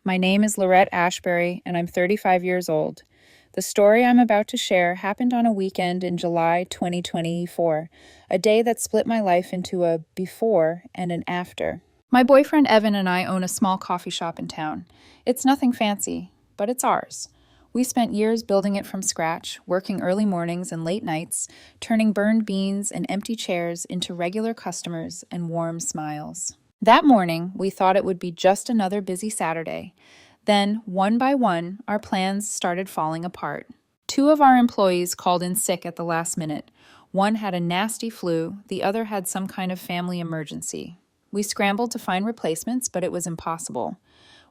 My name is Lorette Ashbury, and I'm 35 years old. The story I'm about to share happened on a weekend in July 2024, a day that split my life into a before and an after. My boyfriend Evan and I own a small coffee shop in town. It's nothing fancy, but it's ours. We spent years building it from scratch, working early mornings and late nights, turning burned beans and empty chairs into regular customers and warm smiles. That morning, we thought it would be just another busy Saturday. Then, one by one, our plans started falling apart. Two of our employees called in sick at the last minute. One had a nasty flu, the other had some kind of family emergency. We scrambled to find replacements, but it was impossible.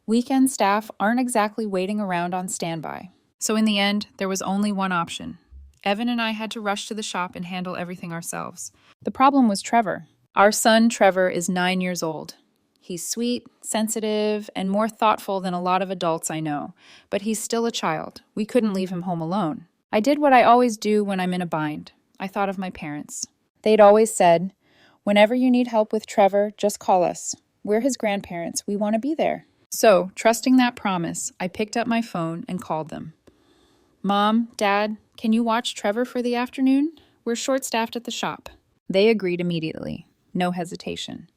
Weekend staff aren't exactly waiting around on standby. So in the end, there was only one option. Evan and I had to rush to the shop and handle everything ourselves. The problem was Trevor. Our son, Trevor, is 9 years old. He's sweet, sensitive, and more thoughtful than a lot of adults I know, but he's still a child. We couldn't leave him home alone. I did what I always do when I'm in a bind. I thought of my parents. They'd always said, "Whenever you need help with Trevor, just call us. We're his grandparents. We want to be there." So, trusting that promise, I picked up my phone and called them. "Mom, Dad, can you watch Trevor for the afternoon? We're short-staffed at the shop." They agreed immediately. No hesitation.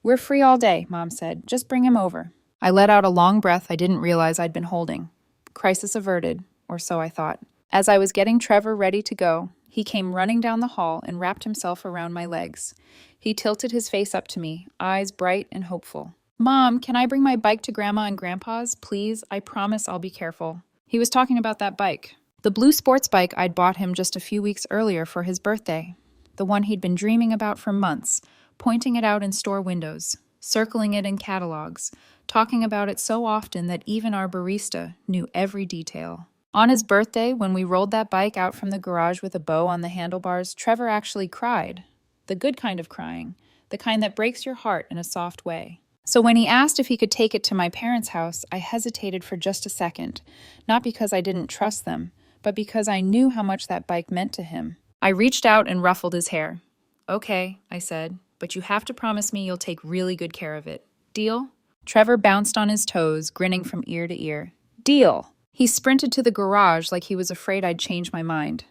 "We're free all day," Mom said. "Just bring him over." I let out a long breath I didn't realize I'd been holding. Crisis averted, or so I thought. As I was getting Trevor ready to go, he came running down the hall and wrapped himself around my legs. He tilted his face up to me, eyes bright and hopeful. "Mom, can I bring my bike to Grandma and Grandpa's? Please, I promise I'll be careful." He was talking about that bike. The blue sports bike I'd bought him just a few weeks earlier for his birthday. The one he'd been dreaming about for months, pointing it out in store windows, circling it in catalogs, talking about it so often that even our barista knew every detail. On his birthday, when we rolled that bike out from the garage with a bow on the handlebars, Trevor actually cried. The good kind of crying, the kind that breaks your heart in a soft way. So when he asked if he could take it to my parents' house, I hesitated for just a second, not because I didn't trust them, but because I knew how much that bike meant to him. I reached out and ruffled his hair. "Okay," I said, "but you have to promise me you'll take really good care of it. Deal?" Trevor bounced on his toes, grinning from ear to ear. "Deal!" He sprinted to the garage like he was afraid I'd change my mind.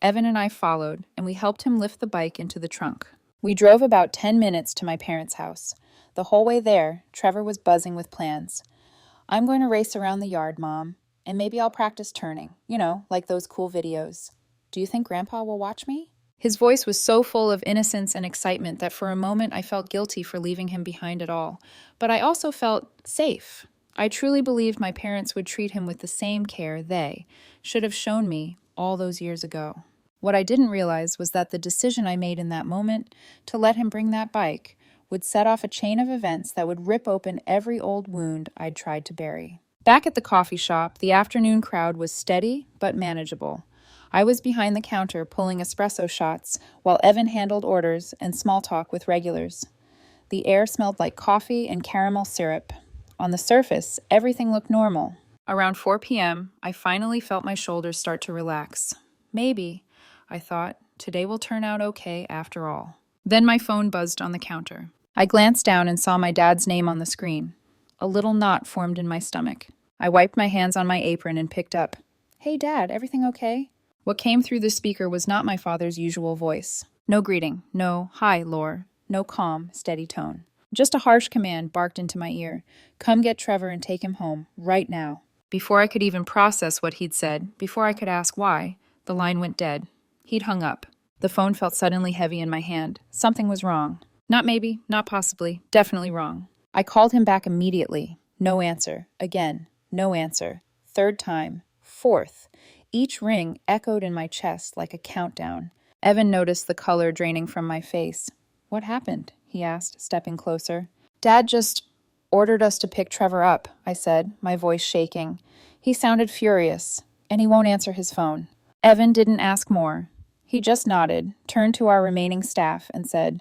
Evan and I followed, and we helped him lift the bike into the trunk. We drove about 10 minutes to my parents' house. The whole way there, Trevor was buzzing with plans. "I'm going to race around the yard, Mom, and maybe I'll practice turning, like those cool videos. Do you think Grandpa will watch me?" His voice was so full of innocence and excitement that for a moment I felt guilty for leaving him behind at all. But I also felt safe. I truly believed my parents would treat him with the same care they should have shown me all those years ago. What I didn't realize was that the decision I made in that moment to let him bring that bike would set off a chain of events that would rip open every old wound I'd tried to bury. Back at the coffee shop, the afternoon crowd was steady but manageable. I was behind the counter pulling espresso shots while Evan handled orders and small talk with regulars. The air smelled like coffee and caramel syrup. On the surface, everything looked normal. Around 4 p.m., I finally felt my shoulders start to relax. Maybe, I thought, today will turn out okay after all. Then my phone buzzed on the counter. I glanced down and saw my dad's name on the screen. A little knot formed in my stomach. I wiped my hands on my apron and picked up. "Hey, Dad, everything okay?" What came through the speaker was not my father's usual voice. No greeting, no "Hi, Lore," no calm, steady tone. Just a harsh command barked into my ear. "Come get Trevor and take him home, right now." Before I could even process what he'd said, before I could ask why, the line went dead. He'd hung up. The phone felt suddenly heavy in my hand. Something was wrong. Not maybe, not possibly, definitely wrong. I called him back immediately. No answer. Again, no answer. Third time. Fourth. Each ring echoed in my chest like a countdown. Evan noticed the color draining from my face. "What happened?" he asked, stepping closer. "Dad just ordered us to pick Trevor up," I said, my voice shaking. He sounded furious, and he won't answer his phone. Evan didn't ask more. He just nodded, turned to our remaining staff, and said,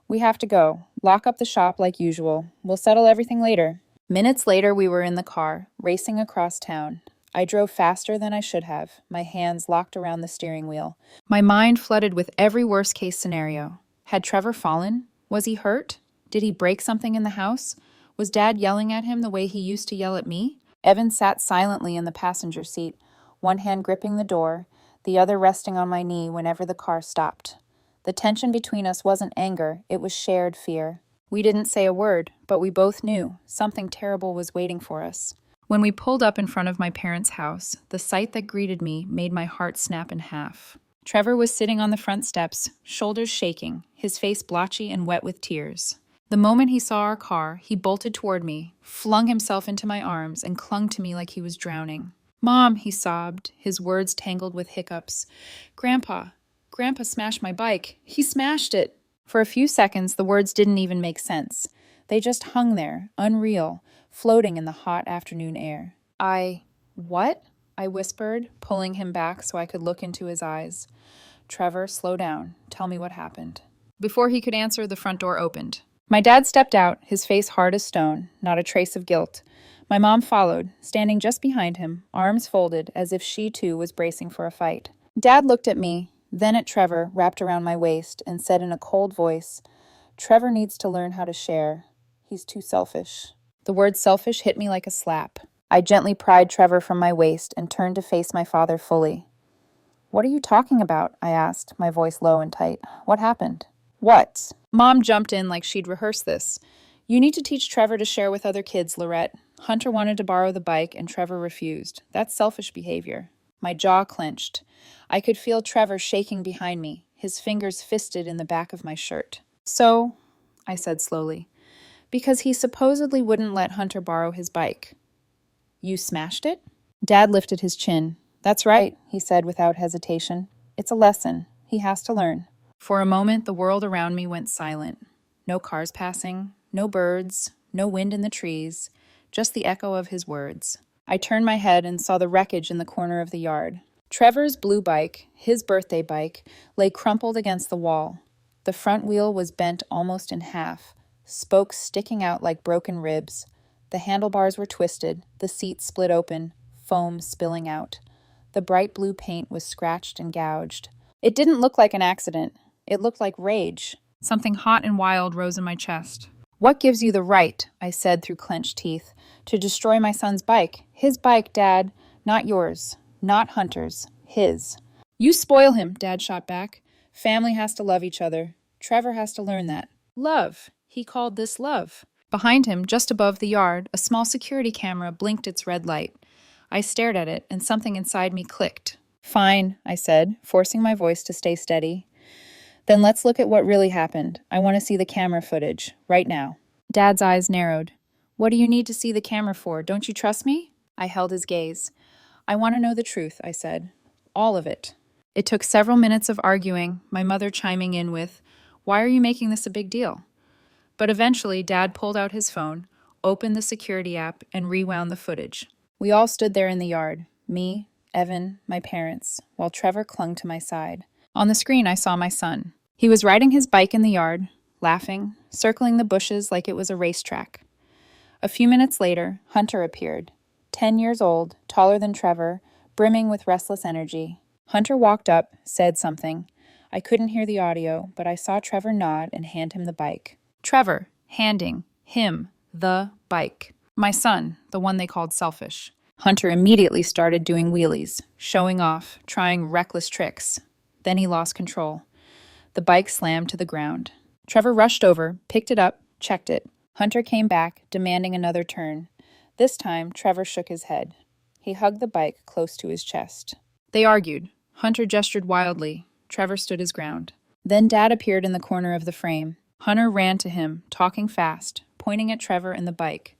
"We have to go. Lock up the shop like usual. We'll settle everything later." Minutes later, we were in the car, racing across town. I drove faster than I should have, my hands locked around the steering wheel. My mind flooded with every worst-case scenario. Had Trevor fallen? Was he hurt? Did he break something in the house? Was Dad yelling at him the way he used to yell at me? Evan sat silently in the passenger seat, one hand gripping the door, the other resting on my knee whenever the car stopped. The tension between us wasn't anger, it was shared fear. We didn't say a word, but we both knew something terrible was waiting for us. When we pulled up in front of my parents' house, the sight that greeted me made my heart snap in half. Trevor was sitting on the front steps, shoulders shaking, his face blotchy and wet with tears. The moment he saw our car, he bolted toward me, flung himself into my arms, and clung to me like he was drowning. "Mom," he sobbed, his words tangled with hiccups. Grandpa smashed my bike. He smashed it." For a few seconds, the words didn't even make sense. They just hung there, unreal, floating in the hot afternoon air. What? I whispered, pulling him back so I could look into his eyes. "Trevor, slow down. Tell me what happened." Before he could answer, the front door opened. My dad stepped out, his face hard as stone, not a trace of guilt. My mom followed, standing just behind him, arms folded as if she too was bracing for a fight. Dad looked at me, then at Trevor, wrapped around my waist, and said in a cold voice, "Trevor needs to learn how to share. He's too selfish." The word selfish hit me like a slap. I gently pried Trevor from my waist and turned to face my father fully. "What are you talking about?" I asked, my voice low and tight. "What happened?" "What?" Mom jumped in like she'd rehearsed this. "You need to teach Trevor to share with other kids, Lorette. Hunter wanted to borrow the bike and Trevor refused. That's selfish behavior." My jaw clenched. I could feel Trevor shaking behind me, his fingers fisted in the back of my shirt. "So," I said slowly, "because he supposedly wouldn't let Hunter borrow his bike. You smashed it?" Dad lifted his chin. "That's right," he said without hesitation. "It's a lesson. He has to learn." For a moment, the world around me went silent. No cars passing, no birds, no wind in the trees, just the echo of his words. I turned my head and saw the wreckage in the corner of the yard. Trevor's blue bike, his birthday bike, lay crumpled against the wall. The front wheel was bent almost in half, spokes sticking out like broken ribs. The handlebars were twisted, the seat split open, foam spilling out. The bright blue paint was scratched and gouged. It didn't look like an accident. It looked like rage. Something hot and wild rose in my chest. "What gives you the right," I said through clenched teeth, "to destroy my son's bike? His bike, Dad, not yours, not Hunter's, his." "You spoil him," Dad shot back. "Family has to love each other. Trevor has to learn that." Love. He called this love. Behind him, just above the yard, a small security camera blinked its red light. I stared at it, and something inside me clicked. "Fine," I said, forcing my voice to stay steady. "Then let's look at what really happened. I want to see the camera footage, right now." Dad's eyes narrowed. "What do you need to see the camera for? Don't you trust me?" I held his gaze. "I want to know the truth," I said. "All of it." It took several minutes of arguing, my mother chiming in with, "Why are you making this a big deal?" But eventually, Dad pulled out his phone, opened the security app, and rewound the footage. We all stood there in the yard, me, Evan, my parents, while Trevor clung to my side. On the screen, I saw my son. He was riding his bike in the yard, laughing, circling the bushes like it was a racetrack. A few minutes later, Hunter appeared. 10 years old, taller than Trevor, brimming with restless energy. Hunter walked up, said something. I couldn't hear the audio, but I saw Trevor nod and hand him the bike. Trevor, handing him the bike. My son, the one they called selfish. Hunter immediately started doing wheelies, showing off, trying reckless tricks. Then he lost control. The bike slammed to the ground. Trevor rushed over, picked it up, checked it. Hunter came back, demanding another turn. This time, Trevor shook his head. He hugged the bike close to his chest. They argued. Hunter gestured wildly. Trevor stood his ground. Then Dad appeared in the corner of the frame. Hunter ran to him, talking fast, pointing at Trevor and the bike.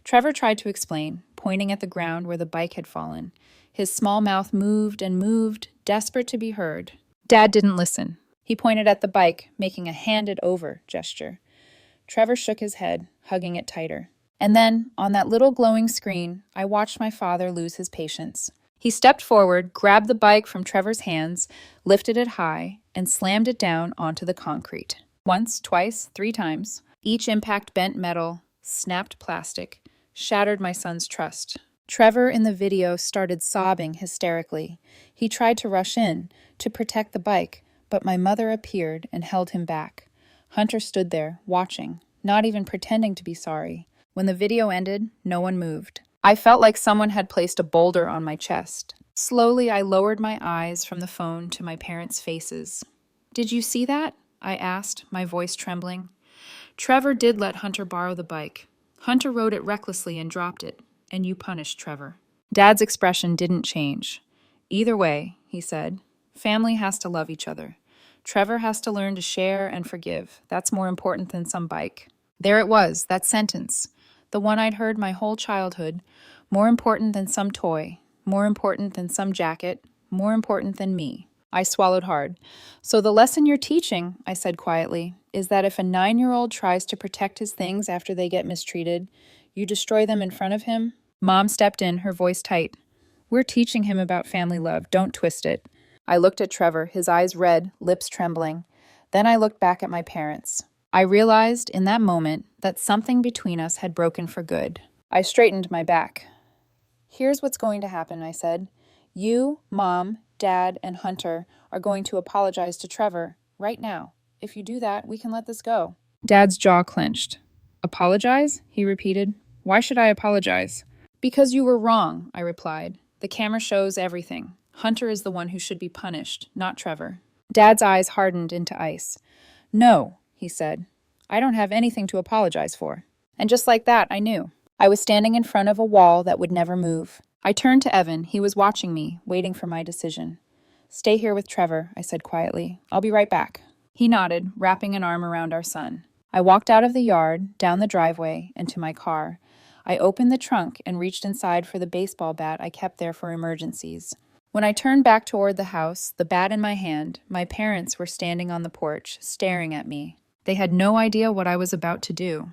Trevor tried to explain, pointing at the ground where the bike had fallen. His small mouth moved and moved, desperate to be heard. Dad didn't listen. He pointed at the bike, making a hand-it-over gesture. Trevor shook his head, hugging it tighter. And then, on that little glowing screen, I watched my father lose his patience. He stepped forward, grabbed the bike from Trevor's hands, lifted it high, and slammed it down onto the concrete. Once, twice, 3 times. Each impact bent metal, snapped plastic, shattered my son's trust. Trevor in the video started sobbing hysterically. He tried to rush in, to protect the bike, but my mother appeared and held him back. Hunter stood there, watching, not even pretending to be sorry. When the video ended, no one moved. I felt like someone had placed a boulder on my chest. Slowly, I lowered my eyes from the phone to my parents' faces. "Did you see that?" I asked, my voice trembling. "Trevor did let Hunter borrow the bike. Hunter rode it recklessly and dropped it, and you punished Trevor." Dad's expression didn't change. "Either way," he said, "family has to love each other. Trevor has to learn to share and forgive. That's more important than some bike." There it was, that sentence, the one I'd heard my whole childhood, more important than some toy, more important than some jacket, more important than me. I swallowed hard. "So the lesson you're teaching," I said quietly, "is that if a 9-year-old tries to protect his things after they get mistreated, you destroy them in front of him?" Mom stepped in, her voice tight. "We're teaching him about family love. Don't twist it." I looked at Trevor, his eyes red, lips trembling. Then I looked back at my parents. I realized in that moment that something between us had broken for good. I straightened my back. "Here's what's going to happen," I said. "You, Mom, Dad, and Hunter are going to apologize to Trevor right now. If you do that, we can let this go." Dad's jaw clenched. "Apologize?" he repeated. "Why should I apologize?" "Because you were wrong," I replied. "The camera shows everything. Hunter is the one who should be punished, not Trevor." Dad's eyes hardened into ice. "No," he said. "I don't have anything to apologize for." And just like that, I knew. I was standing in front of a wall that would never move. I turned to Evan. He was watching me, waiting for my decision. "Stay here with Trevor," I said quietly. "I'll be right back." He nodded, wrapping an arm around our son. I walked out of the yard, down the driveway, and to my car. I opened the trunk and reached inside for the baseball bat I kept there for emergencies. When I turned back toward the house, the bat in my hand, my parents were standing on the porch, staring at me. They had no idea what I was about to do.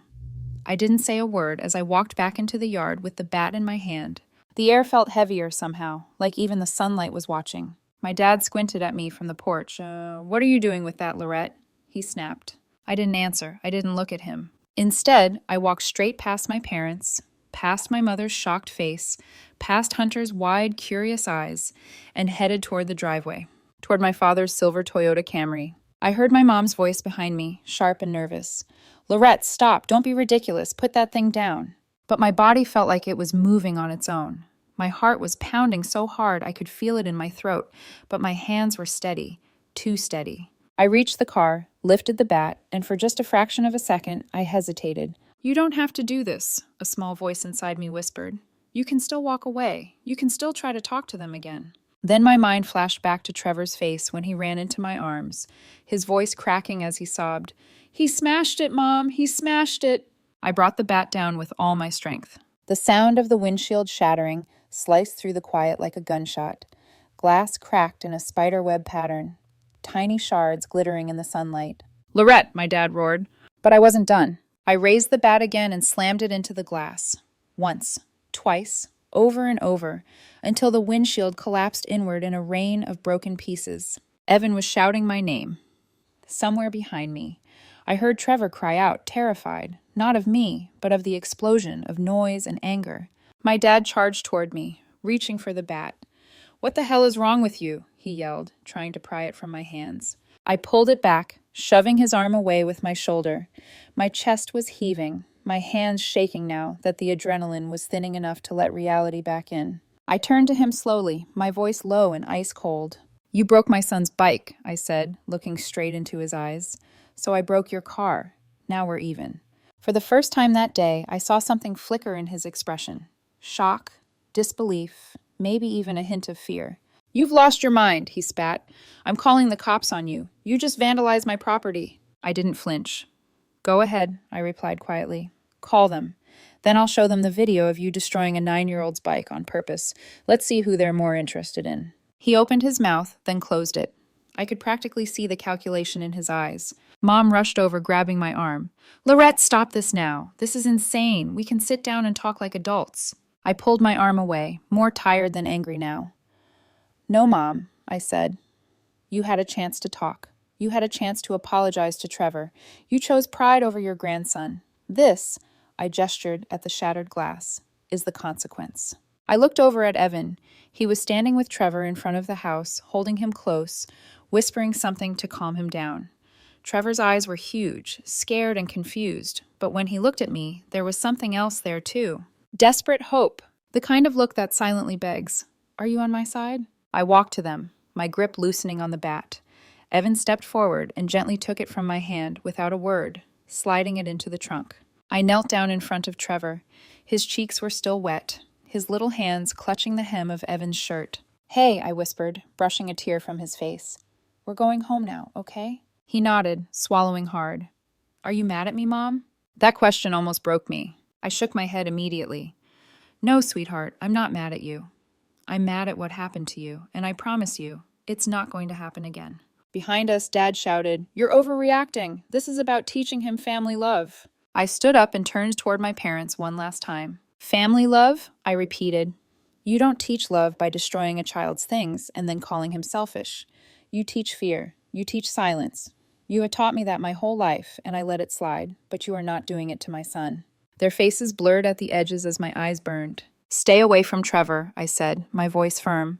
I didn't say a word as I walked back into the yard with the bat in my hand. The air felt heavier somehow, like even the sunlight was watching. My dad squinted at me from the porch. What are you doing with that, Lorette?" he snapped. I didn't answer. I didn't look at him. Instead, I walked straight past my parents, past my mother's shocked face, past Hunter's wide, curious eyes, and headed toward the driveway, toward my father's silver Toyota Camry. I heard my mom's voice behind me, sharp and nervous. "Lorette, stop. Don't be ridiculous. Put that thing down." But my body felt like it was moving on its own. My heart was pounding so hard I could feel it in my throat, but my hands were steady, too steady. I reached the car, lifted the bat, and for just a fraction of a second, I hesitated. "You don't have to do this," a small voice inside me whispered. "You can still walk away. You can still try to talk to them again." Then my mind flashed back to Trevor's face when he ran into my arms, his voice cracking as he sobbed. "He smashed it, Mom! He smashed it!" I brought the bat down with all my strength. The sound of the windshield shattering sliced through the quiet like a gunshot. Glass cracked in a spiderweb pattern, tiny shards glittering in the sunlight. "Lorette!" my dad roared. But I wasn't done. I raised the bat again and slammed it into the glass. Once, twice, over and over, until the windshield collapsed inward in a rain of broken pieces. Evan was shouting my name. Somewhere behind me, I heard Trevor cry out, terrified, not of me, but of the explosion of noise and anger. My dad charged toward me, reaching for the bat. "What the hell is wrong with you?" he yelled, trying to pry it from my hands. I pulled it back, shoving his arm away with my shoulder. My chest was heaving, my hands shaking now that the adrenaline was thinning enough to let reality back in. I turned to him slowly, my voice low and ice cold. "You broke my son's bike," I said, looking straight into his eyes. "So I broke your car. Now we're even." For the first time that day, I saw something flicker in his expression. Shock, disbelief, maybe even a hint of fear. "You've lost your mind," he spat. "I'm calling the cops on you. You just vandalized my property." I didn't flinch. "Go ahead," I replied quietly. "Call them. Then I'll show them the video of you destroying a 9-year-old's bike on purpose. Let's see who they're more interested in." He opened his mouth, then closed it. I could practically see the calculation in his eyes. Mom rushed over, grabbing my arm. "Lorette, stop this now. This is insane. We can sit down and talk like adults." I pulled my arm away, more tired than angry now. "No, Mom," I said. "You had a chance to talk. You had a chance to apologize to Trevor. You chose pride over your grandson. This," I gestured at the shattered glass, "is the consequence." I looked over at Evan. He was standing with Trevor in front of the house, holding him close, whispering something to calm him down. Trevor's eyes were huge, scared and confused, but when he looked at me, there was something else there too. Desperate hope, the kind of look that silently begs, "Are you on my side?" I walked to them, my grip loosening on the bat. Evan stepped forward and gently took it from my hand without a word, sliding it into the trunk. I knelt down in front of Trevor. His cheeks were still wet, his little hands clutching the hem of Evan's shirt. "Hey," I whispered, brushing a tear from his face. "We're going home now, okay?" He nodded, swallowing hard. "Are you mad at me, Mom?" That question almost broke me. I shook my head immediately. "No, sweetheart, I'm not mad at you. I'm mad at what happened to you, and I promise you, it's not going to happen again." Behind us, Dad shouted, "You're overreacting. This is about teaching him family love." I stood up and turned toward my parents one last time. "Family love?" I repeated. "You don't teach love by destroying a child's things and then calling him selfish. You teach fear. You teach silence. You had taught me that my whole life, and I let it slide, but you are not doing it to my son." Their faces blurred at the edges as my eyes burned. "Stay away from Trevor," I said, my voice firm.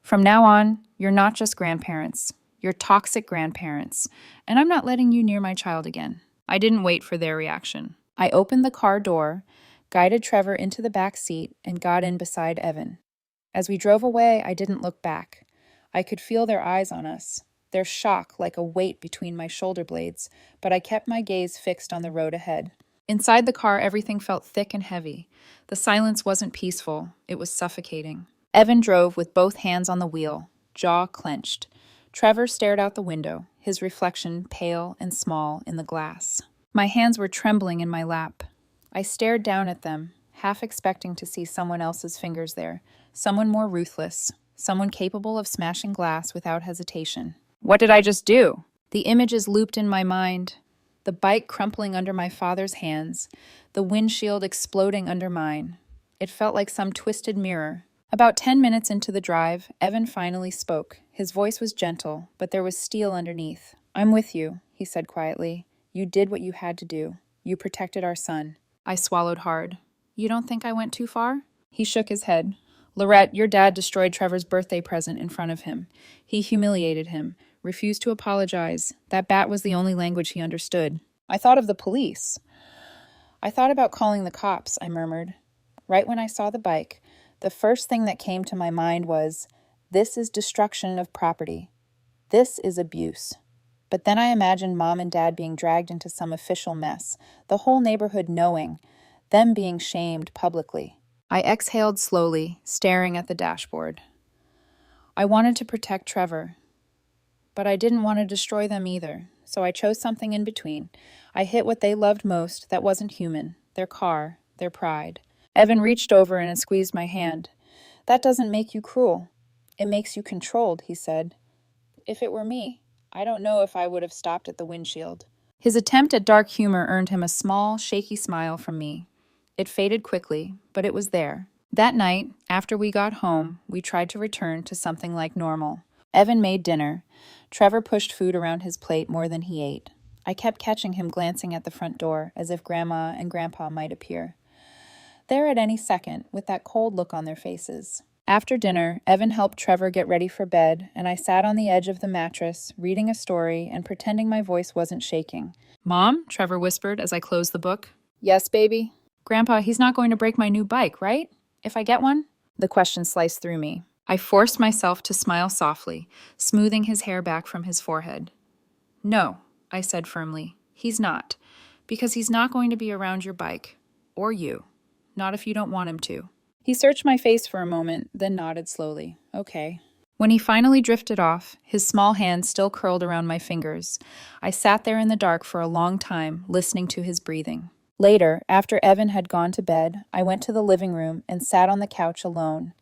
"From now on, you're not just grandparents. You're toxic grandparents, and I'm not letting you near my child again." I didn't wait for their reaction. I opened the car door, guided Trevor into the back seat, and got in beside Evan. As we drove away, I didn't look back. I could feel their eyes on us, their shock like a weight between my shoulder blades, but I kept my gaze fixed on the road ahead. Inside the car, everything felt thick and heavy. The silence wasn't peaceful, it was suffocating. Evan drove with both hands on the wheel, jaw clenched. Trevor stared out the window, his reflection pale and small in the glass. My hands were trembling in my lap. I stared down at them, half expecting to see someone else's fingers there, someone more ruthless, someone capable of smashing glass without hesitation. What did I just do? The images looped in my mind. The bike crumpling under my father's hands, the windshield exploding under mine. It felt like some twisted mirror. About 10 minutes into the drive, Evan finally spoke. His voice was gentle, but there was steel underneath. "I'm with you," he said quietly. "You did what you had to do. You protected our son." I swallowed hard. "You don't think I went too far?" He shook his head. "Lorette, your dad destroyed Trevor's birthday present in front of him. He humiliated him, refused to apologize. That bat was the only language he understood." I thought of the police. "I thought about calling the cops," I murmured. Right when I saw the bike, the first thing that came to my mind was, this is destruction of property. This is abuse. But then I imagined Mom and Dad being dragged into some official mess, the whole neighborhood knowing, them being shamed publicly. I exhaled slowly, staring at the dashboard. I wanted to protect Trevor, but I didn't want to destroy them either, so I chose something in between. I hit what they loved most that wasn't human, their car, their pride. Evan reached over and squeezed my hand. "That doesn't make you cruel. It makes you controlled," he said. "If it were me, I don't know if I would have stopped at the windshield." His attempt at dark humor earned him a small, shaky smile from me. It faded quickly, but it was there. That night, after we got home, we tried to return to something like normal. Evan made dinner. Trevor pushed food around his plate more than he ate. I kept catching him glancing at the front door, as if Grandma and Grandpa might appear. There at any second, with that cold look on their faces. After dinner, Evan helped Trevor get ready for bed, and I sat on the edge of the mattress, reading a story and pretending my voice wasn't shaking. "Mom?" Trevor whispered as I closed the book. "Yes, baby?" "Grandpa, he's not going to break my new bike, right? If I get one?" The question sliced through me. I forced myself to smile softly, smoothing his hair back from his forehead. "No," I said firmly. "He's not. Because he's not going to be around your bike. Or you. Not if you don't want him to." He searched my face for a moment, then nodded slowly. "Okay." When he finally drifted off, his small hand still curled around my fingers, I sat there in the dark for a long time, listening to his breathing. Later, after Evan had gone to bed, I went to the living room and sat on the couch alone.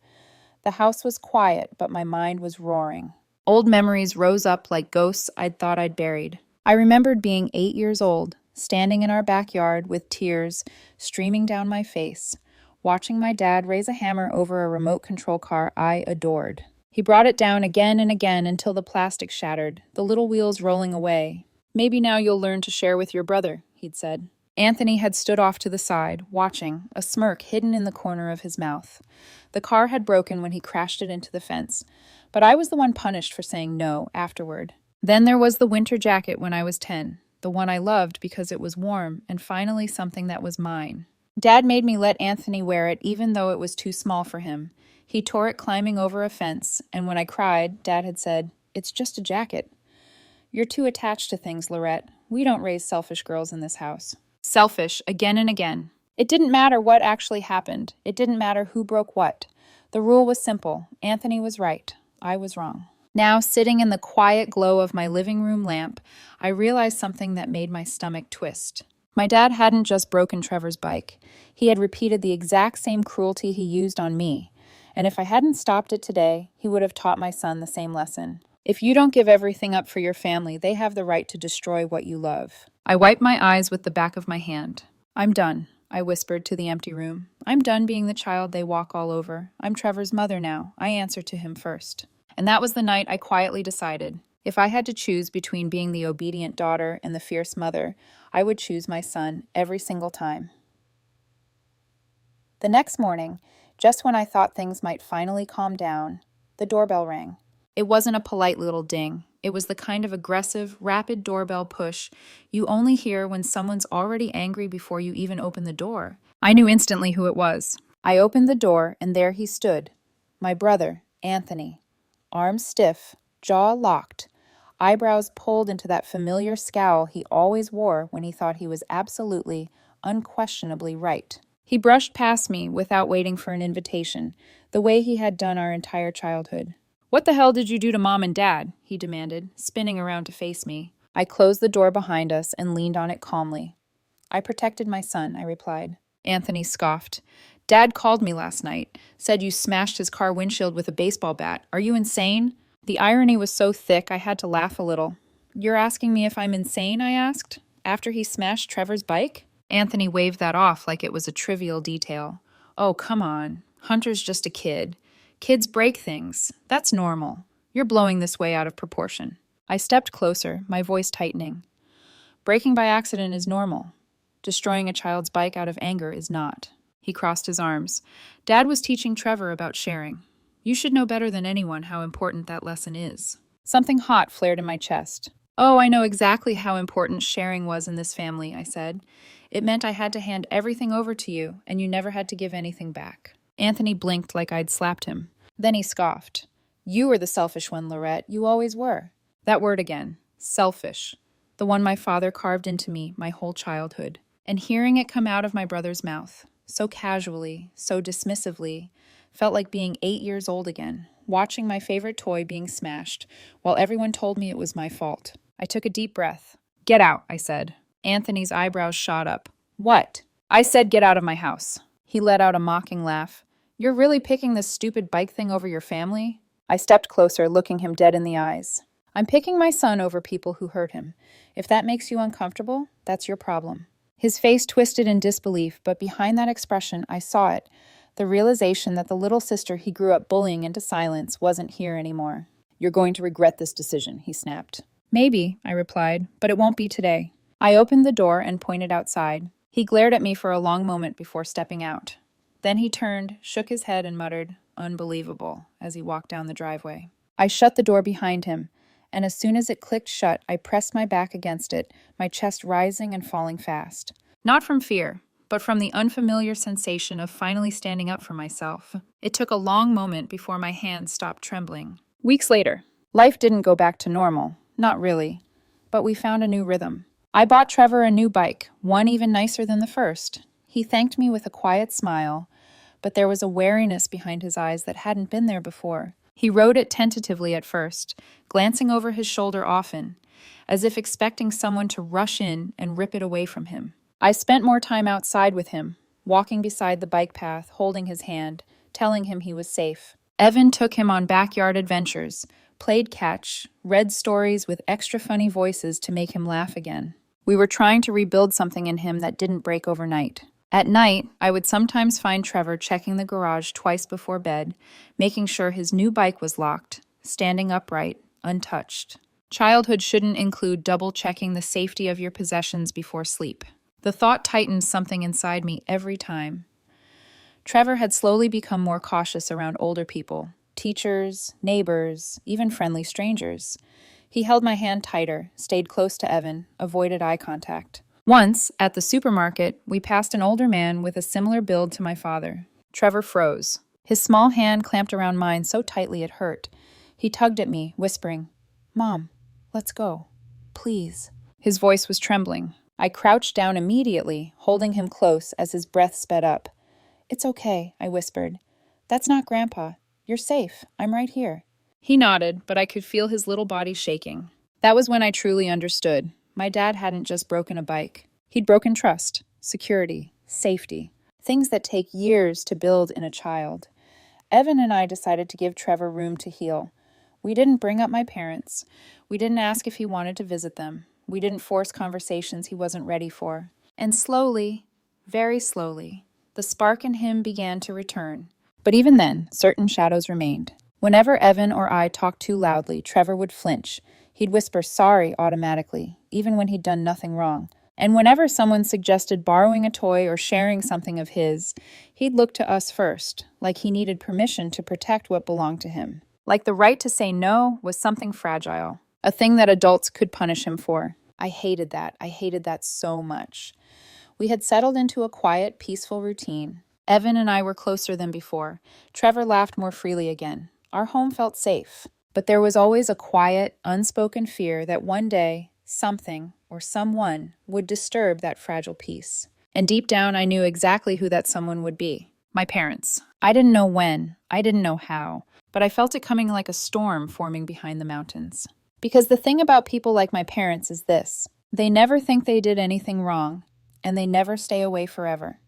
The house was quiet, but my mind was roaring. Old memories rose up like ghosts I'd thought I'd buried. I remembered being 8 years old, standing in our backyard with tears streaming down my face, watching my dad raise a hammer over a remote control car I adored. He brought it down again and again until the plastic shattered, the little wheels rolling away. "Maybe now you'll learn to share with your brother," he'd said. Anthony had stood off to the side, watching, a smirk hidden in the corner of his mouth. The car had broken when he crashed it into the fence, but I was the one punished for saying no afterward. Then there was the winter jacket when I was 10, the one I loved because it was warm and finally something that was mine. Dad made me let Anthony wear it even though it was too small for him. He tore it climbing over a fence, and when I cried, Dad had said, "It's just a jacket." "You're too attached to things, Lorette. We don't raise selfish girls in this house." Selfish, again and again. It didn't matter what actually happened. It didn't matter who broke what. The rule was simple. Anthony was right. I was wrong. Now, sitting in the quiet glow of my living room lamp, I realized something that made my stomach twist. My dad hadn't just broken Trevor's bike. He had repeated the exact same cruelty he used on me. And if I hadn't stopped it today, he would have taught my son the same lesson. If you don't give everything up for your family, they have the right to destroy what you love. I wiped my eyes with the back of my hand. "I'm done," I whispered to the empty room. "I'm done being the child they walk all over. I'm Trevor's mother now. I answer to him first." And that was the night I quietly decided. If I had to choose between being the obedient daughter and the fierce mother, I would choose my son every single time. The next morning, just when I thought things might finally calm down, the doorbell rang. It wasn't a polite little ding. It was the kind of aggressive, rapid doorbell push you only hear when someone's already angry before you even open the door. I knew instantly who it was. I opened the door, and there he stood. My brother, Anthony. Arms stiff, jaw locked, eyebrows pulled into that familiar scowl he always wore when he thought he was absolutely, unquestionably right. He brushed past me without waiting for an invitation, the way he had done our entire childhood. "What the hell did you do to Mom and Dad?" he demanded, spinning around to face me. I closed the door behind us and leaned on it calmly. "I protected my son," I replied. Anthony scoffed. "Dad called me last night, said you smashed his car windshield with a baseball bat. Are you insane?" The irony was so thick I had to laugh a little. "You're asking me if I'm insane?" I asked. "After he smashed Trevor's bike?" Anthony waved that off like it was a trivial detail. "Oh, come on. Hunter's just a kid. Kids break things. That's normal. You're blowing this way out of proportion." I stepped closer, my voice tightening. "Breaking by accident is normal. Destroying a child's bike out of anger is not." He crossed his arms. "Dad was teaching Trevor about sharing. You should know better than anyone how important that lesson is." Something hot flared in my chest. "Oh, I know exactly how important sharing was in this family," I said. "It meant I had to hand everything over to you, and you never had to give anything back." Anthony blinked like I'd slapped him. Then he scoffed. "You were the selfish one, Lorette. You always were." That word again. Selfish. The one my father carved into me my whole childhood. And hearing it come out of my brother's mouth, so casually, so dismissively, felt like being 8 years old again, watching my favorite toy being smashed, while everyone told me it was my fault. I took a deep breath. "Get out," I said. Anthony's eyebrows shot up. "What?" "I said get out of my house." He let out a mocking laugh. "You're really picking this stupid bike thing over your family?" I stepped closer, looking him dead in the eyes. "I'm picking my son over people who hurt him. If that makes you uncomfortable, that's your problem." His face twisted in disbelief, but behind that expression, I saw it, the realization that the little sister he grew up bullying into silence wasn't here anymore. "You're going to regret this decision," he snapped. "Maybe," I replied, "but it won't be today." I opened the door and pointed outside. He glared at me for a long moment before stepping out. Then he turned, shook his head, and muttered, "Unbelievable," as he walked down the driveway. I shut the door behind him, and as soon as it clicked shut, I pressed my back against it, my chest rising and falling fast. Not from fear, but from the unfamiliar sensation of finally standing up for myself. It took a long moment before my hands stopped trembling. Weeks later, life didn't go back to normal, not really, but we found a new rhythm. I bought Trevor a new bike, one even nicer than the first. He thanked me with a quiet smile, but there was a wariness behind his eyes that hadn't been there before. He rode it tentatively at first, glancing over his shoulder often, as if expecting someone to rush in and rip it away from him. I spent more time outside with him, walking beside the bike path, holding his hand, telling him he was safe. Evan took him on backyard adventures, played catch, read stories with extra funny voices to make him laugh again. We were trying to rebuild something in him that didn't break overnight. At night, I would sometimes find Trevor checking the garage twice before bed, making sure his new bike was locked, standing upright, untouched. Childhood shouldn't include double-checking the safety of your possessions before sleep. The thought tightened something inside me every time. Trevor had slowly become more cautious around older people, teachers, neighbors, even friendly strangers. He held my hand tighter, stayed close to Evan, avoided eye contact. Once, at the supermarket, we passed an older man with a similar build to my father. Trevor froze. His small hand clamped around mine so tightly it hurt. He tugged at me, whispering, "Mom, let's go. Please." His voice was trembling. I crouched down immediately, holding him close as his breath sped up. "It's okay," I whispered. "That's not Grandpa. You're safe. I'm right here." He nodded, but I could feel his little body shaking. That was when I truly understood. My dad hadn't just broken a bike. He'd broken trust, security, safety, things that take years to build in a child. Evan and I decided to give Trevor room to heal. We didn't bring up my parents. We didn't ask if he wanted to visit them. We didn't force conversations he wasn't ready for. And slowly, very slowly, the spark in him began to return. But even then, certain shadows remained. Whenever Evan or I talked too loudly, Trevor would flinch. He'd whisper sorry automatically, even when he'd done nothing wrong. And whenever someone suggested borrowing a toy or sharing something of his, he'd look to us first, like he needed permission to protect what belonged to him. Like the right to say no was something fragile, a thing that adults could punish him for. I hated that. I hated that so much. We had settled into a quiet, peaceful routine. Evan and I were closer than before. Trevor laughed more freely again. Our home felt safe. But there was always a quiet, unspoken fear that one day, something or someone would disturb that fragile peace. And deep down, I knew exactly who that someone would be. My parents. I didn't know when, I didn't know how, but I felt it coming like a storm forming behind the mountains. Because the thing about people like my parents is this: they never think they did anything wrong, and they never stay away forever.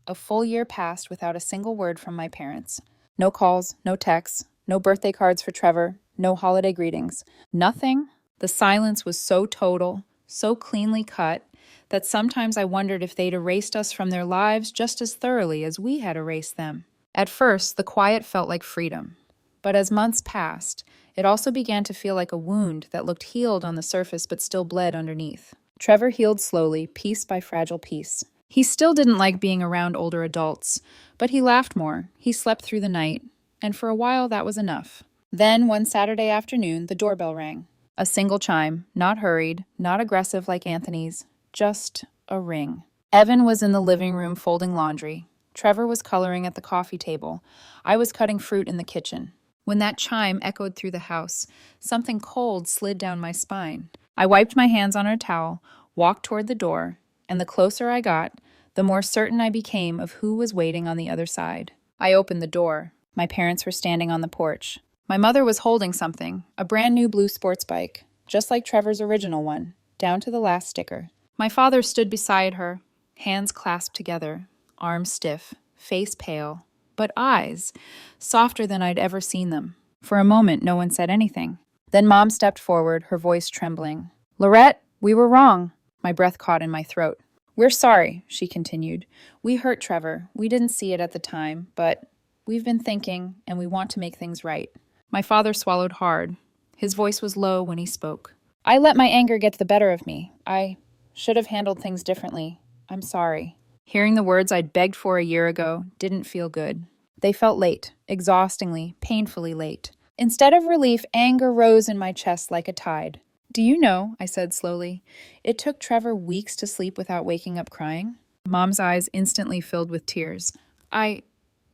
A full year passed without a single word from my parents. No calls, no texts, no birthday cards for Trevor, no holiday greetings. Nothing. The silence was so total, so cleanly cut, that sometimes I wondered if they'd erased us from their lives just as thoroughly as we had erased them. At first, the quiet felt like freedom. But as months passed, it also began to feel like a wound that looked healed on the surface but still bled underneath. Trevor healed slowly, piece by fragile piece. He still didn't like being around older adults, but he laughed more, he slept through the night, and for a while that was enough. Then, one Saturday afternoon, the doorbell rang. A single chime, not hurried, not aggressive like Anthony's, just a ring. Evan was in the living room folding laundry. Trevor was coloring at the coffee table. I was cutting fruit in the kitchen. When that chime echoed through the house, something cold slid down my spine. I wiped my hands on a towel, walked toward the door, and the closer I got, the more certain I became of who was waiting on the other side. I opened the door. My parents were standing on the porch. My mother was holding something, a brand new blue sports bike, just like Trevor's original one, down to the last sticker. My father stood beside her, hands clasped together, arms stiff, face pale, but eyes softer than I'd ever seen them. For a moment, no one said anything. Then Mom stepped forward, her voice trembling. "Lorette, we were wrong." My breath caught in my throat. "We're sorry," she continued. "We hurt Trevor. We didn't see it at the time, but we've been thinking, and we want to make things right." My father swallowed hard. His voice was low when he spoke. "I let my anger get the better of me. I should have handled things differently. I'm sorry." Hearing the words I'd begged for a year ago didn't feel good. They felt late, exhaustingly, painfully late. Instead of relief, anger rose in my chest like a tide. "Do you know," I said slowly, "it took Trevor weeks to sleep without waking up crying?" Mom's eyes instantly filled with tears.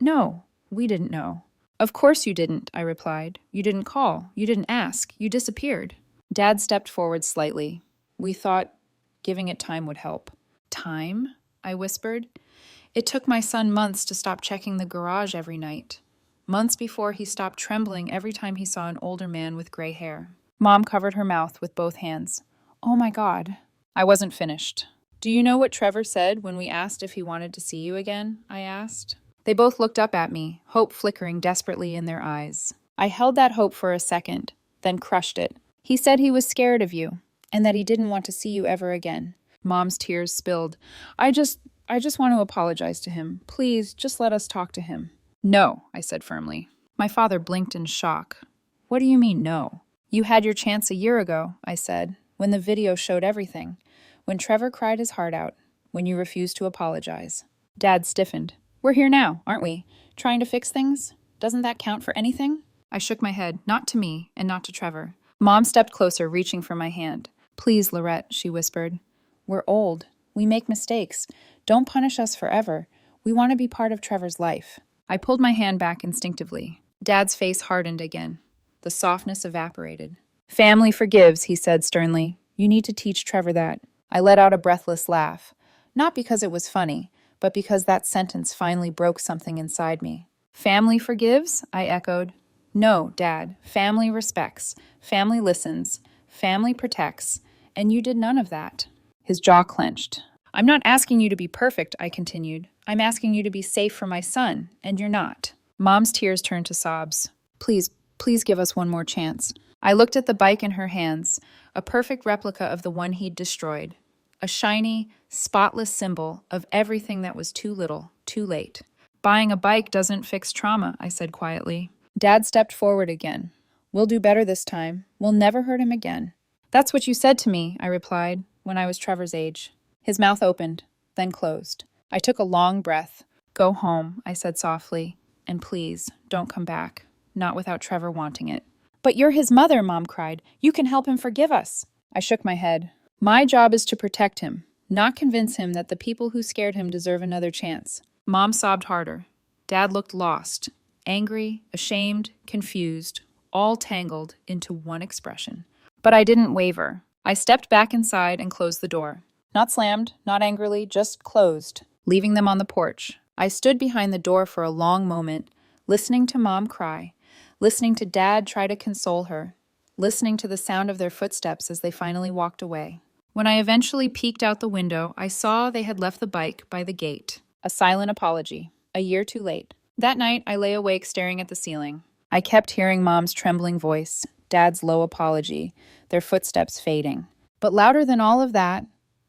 No, we didn't know." "Of course you didn't," I replied. "You didn't call. You didn't ask. You disappeared." Dad stepped forward slightly. "We thought giving it time would help." "Time?" I whispered. "It took my son months to stop checking the garage every night. Months before he stopped trembling every time he saw an older man with gray hair." Mom covered her mouth with both hands. "Oh my God." I wasn't finished. "Do you know what Trevor said when we asked if he wanted to see you again?" I asked. They both looked up at me, hope flickering desperately in their eyes. I held that hope for a second, then crushed it. "He said he was scared of you, and that he didn't want to see you ever again." Mom's tears spilled. I just want to apologize to him. Please, just let us talk to him." "No," I said firmly. My father blinked in shock. "What do you mean, no?" "You had your chance a year ago," I said, "when the video showed everything. When Trevor cried his heart out. When you refused to apologize." Dad stiffened. "We're here now, aren't we? Trying to fix things? Doesn't that count for anything?" I shook my head, not to me, and not to Trevor, Mom stepped closer, reaching for my hand. Please, Lorette, she whispered. We're old. We make mistakes. Don't punish us forever. We want to be part of Trevor's life. I pulled my hand back instinctively. Dad's face hardened again. The softness evaporated. Family forgives, he said sternly. You need to teach Trevor that. I let out a breathless laugh. Not because it was funny, but because that sentence finally broke something inside me. Family forgives? I echoed. No, Dad. Family respects. Family listens. Family protects. And you did none of that. His jaw clenched. I'm not asking you to be perfect, I continued. I'm asking you to be safe for my son, and you're not. Mom's tears turned to sobs. Please give us one more chance. I looked at the bike in her hands, a perfect replica of the one he'd destroyed. A shiny, spotless symbol of everything that was too little, too late. Buying a bike doesn't fix trauma, I said quietly. Dad stepped forward again. We'll do better this time. We'll never hurt him again. That's what you said to me, I replied, when I was Trevor's age. His mouth opened, then closed. I took a long breath. Go home, I said softly, and please, don't come back. Not without Trevor wanting it. But you're his mother, Mom cried. You can help him forgive us. I shook my head. My job is to protect him, not convince him that the people who scared him deserve another chance. Mom sobbed harder. Dad looked lost, angry, ashamed, confused, all tangled into one expression. But I didn't waver. I stepped back inside and closed the door. Not slammed, not angrily, just closed, leaving them on the porch. I stood behind the door for a long moment, listening to Mom cry, listening to Dad try to console her, listening to the sound of their footsteps as they finally walked away. When I eventually peeked out the window, I saw they had left the bike by the gate. A silent apology. A year too late. That night, I lay awake staring at the ceiling. I kept hearing Mom's trembling voice, Dad's low apology, their footsteps fading. But louder than all of that,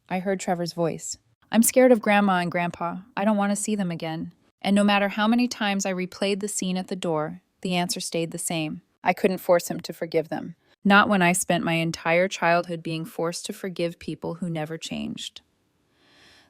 I heard Trevor's voice. I'm scared of Grandma and Grandpa. I don't want to see them again. And no matter how many times I replayed the scene at the door, the answer stayed the same. I couldn't force him to forgive them. Not when I spent my entire childhood being forced to forgive people who never changed.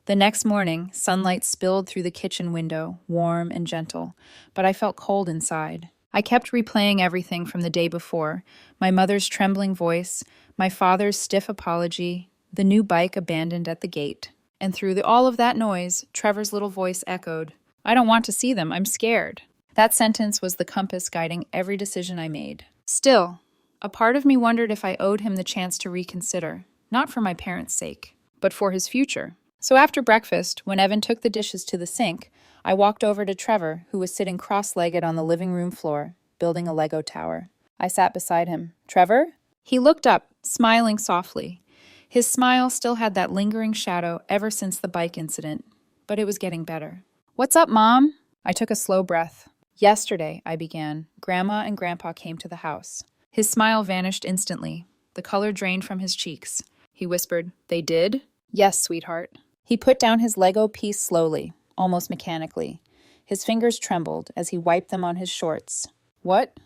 The next morning, sunlight spilled through the kitchen window, warm and gentle, but I felt cold inside. I kept replaying everything from the day before, my mother's trembling voice, my father's stiff apology, the new bike abandoned at the gate. And through all of that noise, Trevor's little voice echoed, I don't want to see them, I'm scared. That sentence was the compass guiding every decision I made. Still, a part of me wondered if I owed him the chance to reconsider, not for my parents' sake, but for his future. So after breakfast, when Evan took the dishes to the sink, I walked over to Trevor, who was sitting cross-legged on the living room floor, building a Lego tower. I sat beside him. Trevor? He looked up, smiling softly. His smile still had that lingering shadow ever since the bike incident, but it was getting better. What's up, Mom? I took a slow breath. Yesterday, I began, Grandma and Grandpa came to the house. His smile vanished instantly. The color drained from his cheeks. He whispered, They did? Yes, sweetheart. He put down his Lego piece slowly, almost mechanically. His fingers trembled as he wiped them on his shorts. What?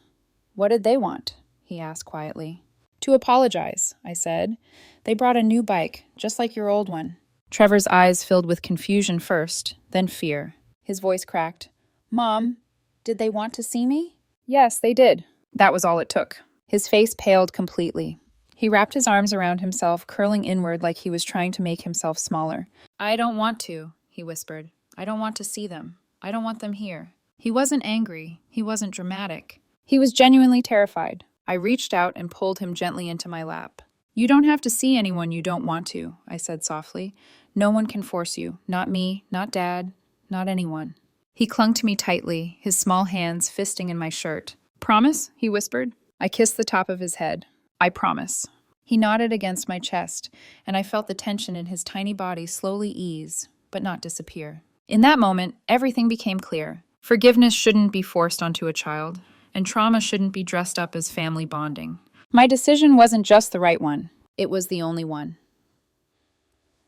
What did they want? He asked quietly. To apologize, I said. They brought a new bike, just like your old one. Trevor's eyes filled with confusion first, then fear. His voice cracked. Mom, did they want to see me? Yes, they did. That was all it took. His face paled completely. He wrapped his arms around himself, curling inward like he was trying to make himself smaller. I don't want to, he whispered. I don't want to see them. I don't want them here. He wasn't angry. He wasn't dramatic. He was genuinely terrified. I reached out and pulled him gently into my lap. You don't have to see anyone you don't want to, I said softly. No one can force you. Not me, not Dad, not anyone. He clung to me tightly, his small hands fisting in my shirt. Promise? He whispered. I kissed the top of his head. I promise. He nodded against my chest, and I felt the tension in his tiny body slowly ease, but not disappear. In that moment, everything became clear. Forgiveness shouldn't be forced onto a child, and trauma shouldn't be dressed up as family bonding. My decision wasn't just the right one. It was the only one.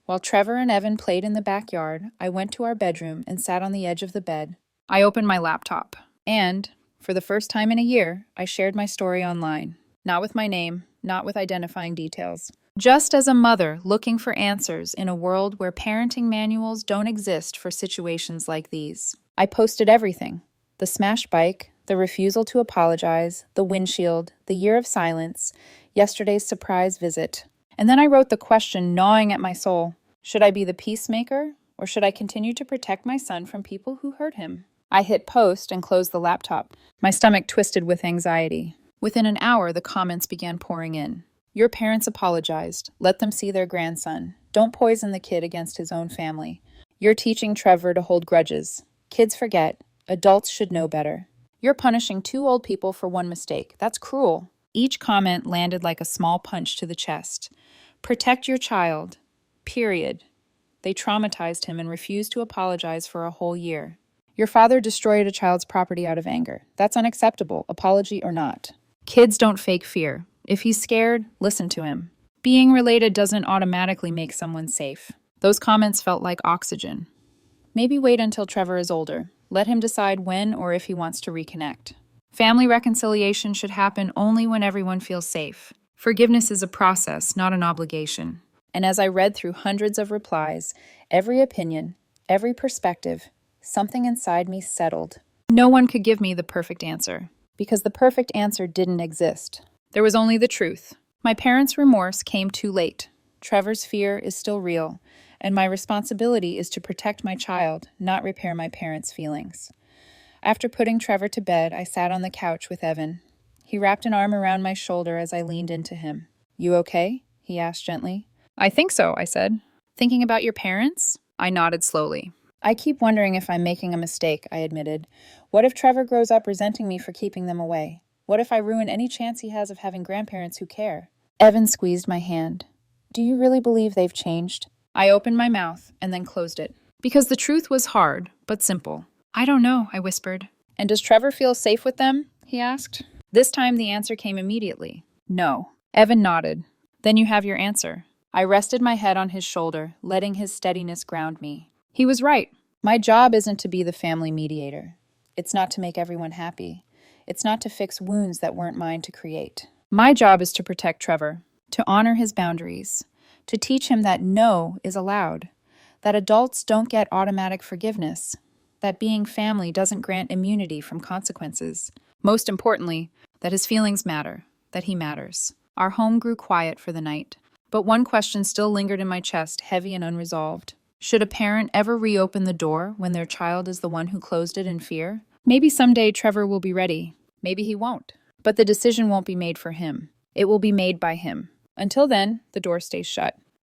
While Trevor and Evan played in the backyard, I went to our bedroom and sat on the edge of the bed. I opened my laptop, and, for the first time in a year, I shared my story online. Not with my name, not with identifying details. Just as a mother looking for answers in a world where parenting manuals don't exist for situations like these. I posted everything. The smashed bike, the refusal to apologize, the windshield, the year of silence, Yesterday's surprise visit. And then I wrote the question gnawing at my soul. Should I be the peacemaker, or should I continue to protect my son from people who hurt him? I hit post and closed the laptop. My stomach twisted with anxiety. Within an hour, the comments began pouring in. Your parents apologized. Let them see their grandson. Don't poison the kid against his own family. You're teaching Trevor to hold grudges. Kids forget. Adults should know better. You're punishing two old people for one mistake. That's cruel. Each comment landed like a small punch to the chest. Protect your child. Period. They traumatized him and refused to apologize for a whole year. Your father destroyed a child's property out of anger. That's unacceptable, apology or not. Kids don't fake fear. If he's scared, listen to him. Being related doesn't automatically make someone safe. Those comments felt like oxygen. Maybe wait until Trevor is older. Let him decide when or if he wants to reconnect. Family reconciliation should happen only when everyone feels safe. Forgiveness is a process, not an obligation. And as I read through hundreds of replies, every opinion, every perspective, something inside me settled. No one could give me the perfect answer, because the perfect answer didn't exist. There was only the truth. My parents' remorse came too late. Trevor's fear is still real, and my responsibility is to protect my child, not repair my parents' feelings. After putting Trevor to bed, I sat on the couch with Evan. He wrapped an arm around my shoulder as I leaned into him. You okay? He asked gently. I think so, I said. Thinking about your parents? I nodded slowly. I keep wondering if I'm making a mistake, I admitted. What if Trevor grows up resenting me for keeping them away? What if I ruin any chance he has of having grandparents who care? Evan squeezed my hand. Do you really believe they've changed? I opened my mouth and then closed it. Because the truth was hard, but simple. I don't know, I whispered. And does Trevor feel safe with them? He asked. This time the answer came immediately. No. Evan nodded. Then you have your answer. I rested my head on his shoulder, letting his steadiness ground me. He was right. My job isn't to be the family mediator. It's not to make everyone happy. It's not to fix wounds that weren't mine to create. My job is to protect Trevor, to honor his boundaries, to teach him that no is allowed, that adults don't get automatic forgiveness, that being family doesn't grant immunity from consequences. Most importantly, that his feelings matter, that he matters. Our home grew quiet for the night, but one question still lingered in my chest, heavy and unresolved. Should a parent ever reopen the door when their child is the one who closed it in fear? Maybe someday Trevor will be ready. Maybe he won't. But the decision won't be made for him. It will be made by him. Until then, the door stays shut.